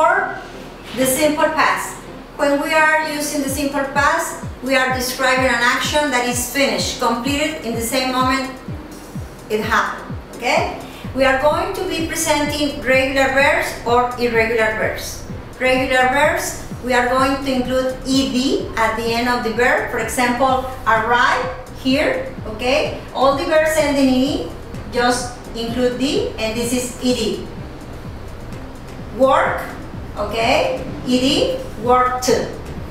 for the simple past. When we are using the simple past, we are describing an action that is finished, completed in the same moment it happened, okay? We are going to be presenting regular verbs or irregular verbs. Regular verbs, we are going to include ed at the end of the verb. For example, arrive here, okay? All the verbs ending in e, just include d, and this is ed. Work, okay? Ed, work too.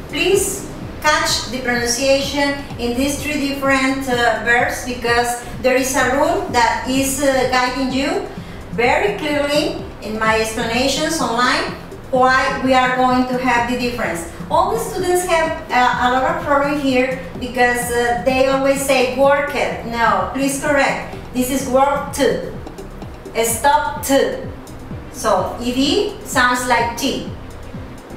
Please catch the pronunciation in these three different verbs, because there is a rule that is guiding you very clearly in my explanations online why we are going to have the difference. All the students have a lot of problem here because they always say work it. No, please correct. This is work to. Stop to. So ed sounds like t.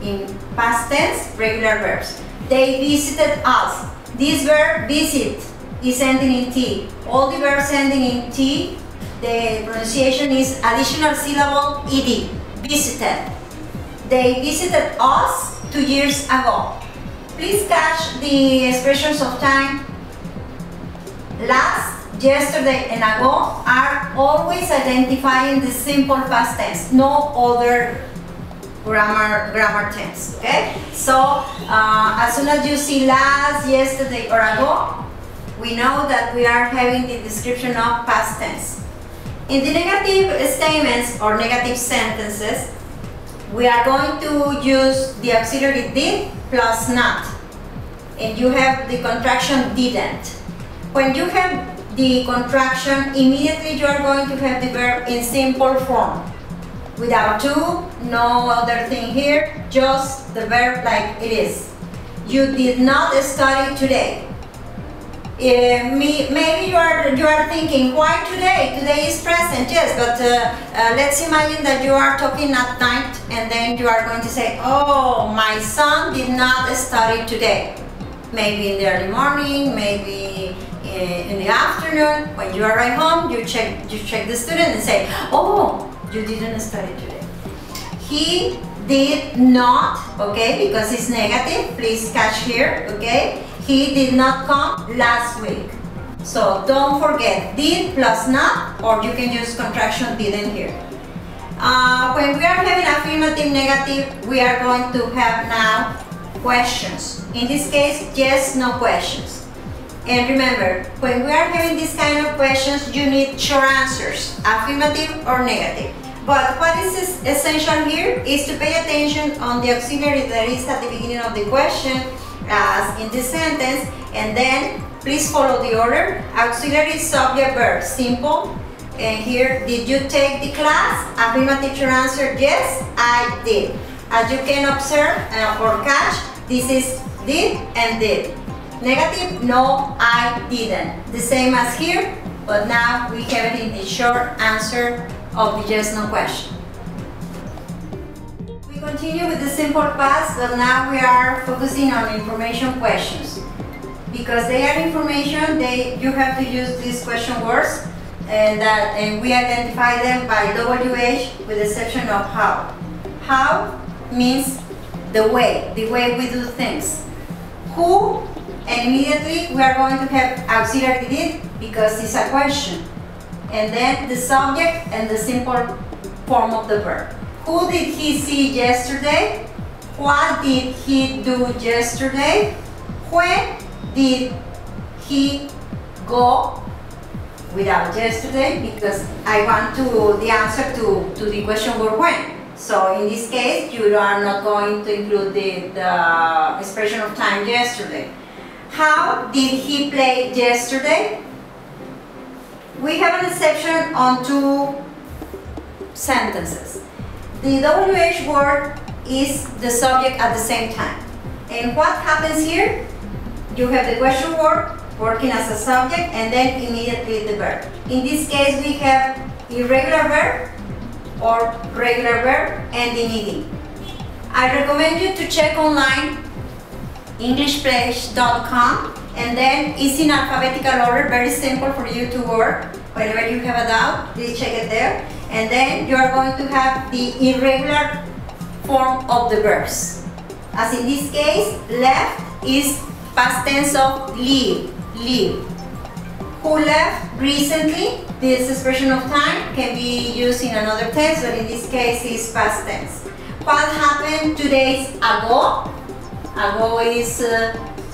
In past tense, regular verbs. They visited us. This verb visit is ending in t. All the verbs ending in t, the pronunciation is additional syllable ed. Visited. They visited us 2 years ago. Please catch the expressions of time. Last, yesterday, and ago are always identifying the simple past tense, no other grammar tense, okay? So, as soon as you see last, yesterday, or ago, we know that we are having the description of past tense. In the negative statements or negative sentences, we are going to use the auxiliary did plus not. And you have the contraction didn't. When you have the contraction, immediately you are going to have the verb in simple form. Without to, no other thing here, just the verb like it is. You did not study today. Maybe you are thinking, why today? Today is present, yes, but let's imagine that you are talking at night and then you are going to say, oh, my son did not study today. Maybe in the early morning, maybe in the afternoon. When you arrive home, you check the student and say, oh, you didn't study today. He did not, okay, because it's negative, please catch here, okay? He did not come last week. So don't forget, did plus not, or you can use contraction didn't here. When we are having affirmative, negative, we are going to have now questions. In this case, yes, no questions. And remember, when we are having this kind of questions, you need short answers, affirmative or negative. But what is essential here is to pay attention on the auxiliary that is at the beginning of the question, as in this sentence, and then please follow the order. Auxiliary, subject, verb, simple. And here, did you take the class? Affirmative short answer, yes, I did. As you can observe or catch, this is did and did. Negative, no, I didn't. The same as here, but now we have it in the short answer of the yes, no question. We continue with the simple past, but now we are focusing on information questions. Because they are information, you have to use these question words, and we identify them by WH with the exception of how. How means the way we do things. Who, and immediately we are going to have auxiliary did because it's a question. And then the subject and the simple form of the verb. Who did he see yesterday? What did he do yesterday? When did he go? Without yesterday, because I want the answer to the question word when. So in this case, you are not going to include the expression of time yesterday. How did he play yesterday? We have an exception on two sentences. The WH word is the subject at the same time. And what happens here? You have the question word working as a subject and then immediately the verb. In this case, we have irregular verb or regular verb ending ed. I recommend you to check online englishpage.com, and then it's in alphabetical order, very simple for you to work. Whenever you have a doubt, please check it there. And then you are going to have the irregular form of the verbs. As in this case, left is past tense of leave, leave. Who left recently? This expression of time can be used in another tense, but in this case is past tense. What happened 2 days ago? Ago is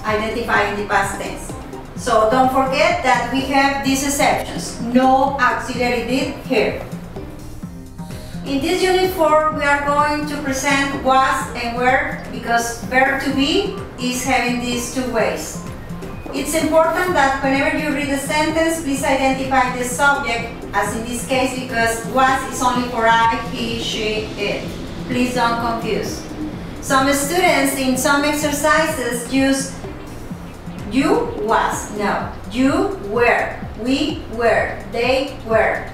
identified in the past tense. So don't forget that we have these exceptions. No auxiliary did here. In this unit 4, we are going to present was and were, because verb to be is having these two ways. It's important that whenever you read a sentence, please identify the subject, as in this case, because was is only for I, he, she, it. Please don't confuse. Some students in some exercises use you was, no, you were, we were, they were.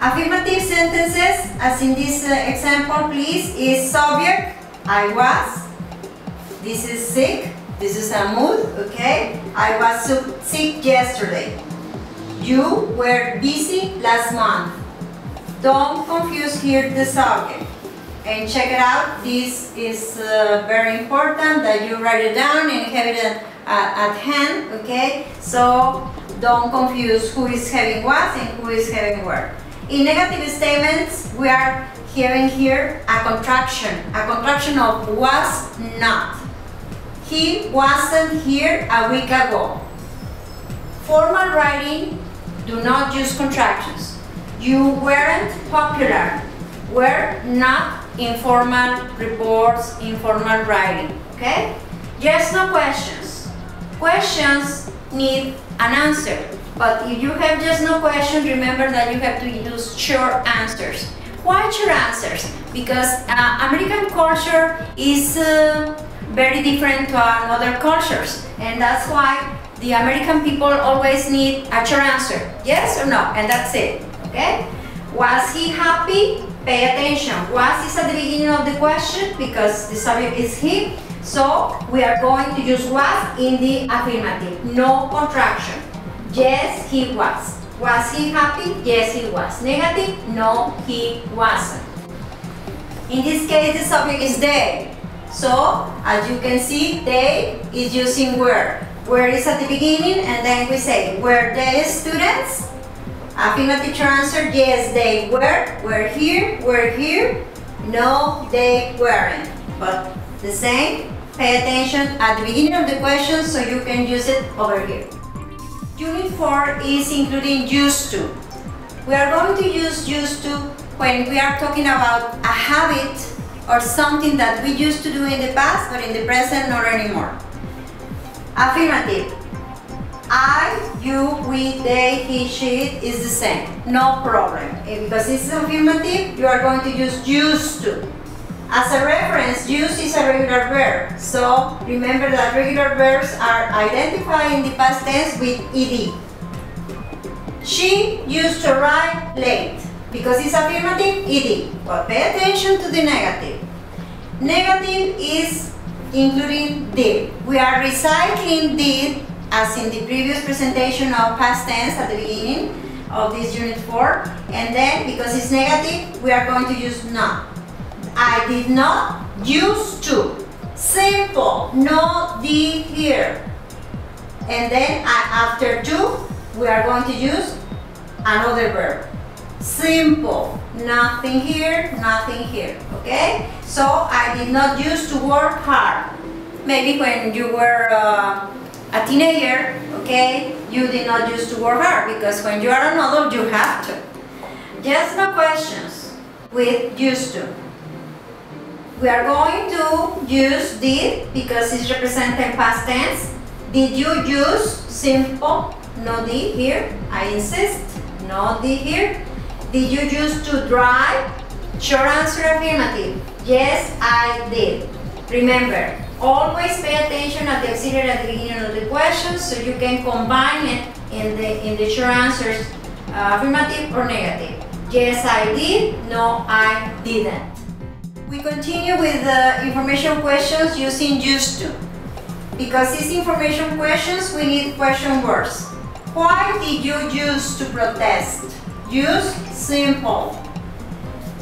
Affirmative sentences, as in this example, please, is subject, I was, this is sick, this is a mood, okay? I was sick yesterday. You were busy last month. Don't confuse here the subject. And check it out, this is very important that you write it down and have it at hand, okay? So don't confuse who is having was and who is having were. In negative statements, we are having here a contraction of was not. He wasn't here a week ago. Formal writing, do not use contractions. You weren't popular. Were not informal reports, informal writing, okay? Yes, no questions. Questions need an answer. But if you have just no question, remember that you have to use short answers. Why short answers? Because American culture is very different to other cultures, and that's why the American people always need a short answer, yes or no, and that's it, okay? Was he happy? Pay attention. Was is at the beginning of the question because the subject is he, so we are going to use was in the affirmative, no contraction. Yes, he was. Was he happy? Yes, he was. Negative? No, he wasn't. In this case, the subject is they. So, as you can see, they is using were. Were is at the beginning, and then we say, were they students? Affirmative answer, yes, they were here. No, they weren't. But the same, pay attention at the beginning of the question so you can use it over here. Unit 4 is including used to. We are going to use used to when we are talking about a habit or something that we used to do in the past, but in the present not anymore. Affirmative. I, you, we, they, he, she, it is the same. No problem. Because this is affirmative, you are going to use used to. As a reference, use is a regular verb. So remember that regular verbs are identified in the past tense with ed. She used to arrive late. Because it's affirmative, ed. But pay attention to the negative. Negative is including did. We are recycling did as in the previous presentation of past tense at the beginning of this unit 4. And then because it's negative, we are going to use not. I did not used to. Simple, no did here. And then after to, we are going to use another verb. Simple, nothing here, nothing here, okay? So I did not used to work hard. Maybe when you were a teenager, okay, you did not used to work hard because when you are an adult, you have to. Just no questions with used to. We are going to use did because it's representing past tense. Did you use simple? No did here. I insist. No did here. Did you use to drive? Short answer affirmative. Yes, I did. Remember, always pay attention at the auxiliary at the beginning of the question so you can combine it in the short answers, affirmative or negative. Yes, I did. No, I didn't. We continue with the information questions using used to. Because these information questions, we need question words. Why did you use to protest? Use simple.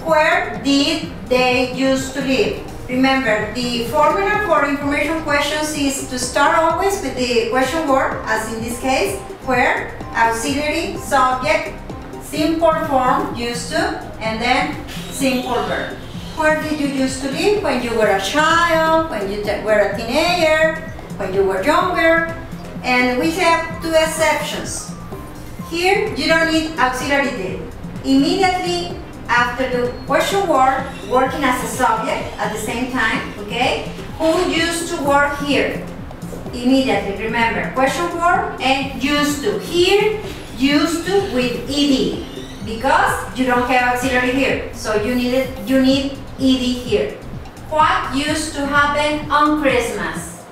Where did they used to live? Remember, the formula for information questions is to start always with the question word, as in this case, where, auxiliary, subject, simple form, used to, and then simple verb. Where did you used to live? When you were a child, when you were a teenager, when you were younger. And we have two exceptions. Here, you don't need auxiliary did. Immediately after the question word, working as a subject at the same time, okay? Who used to work here? Immediately, remember, question word and used to. Here, used to with ed, because you don't have auxiliary here, so you need ed here. What used to happen on Christmas?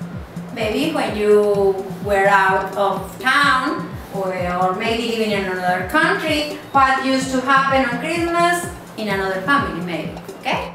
Maybe when you were out of town, or maybe living in another country. What used to happen on Christmas in another family, maybe, okay?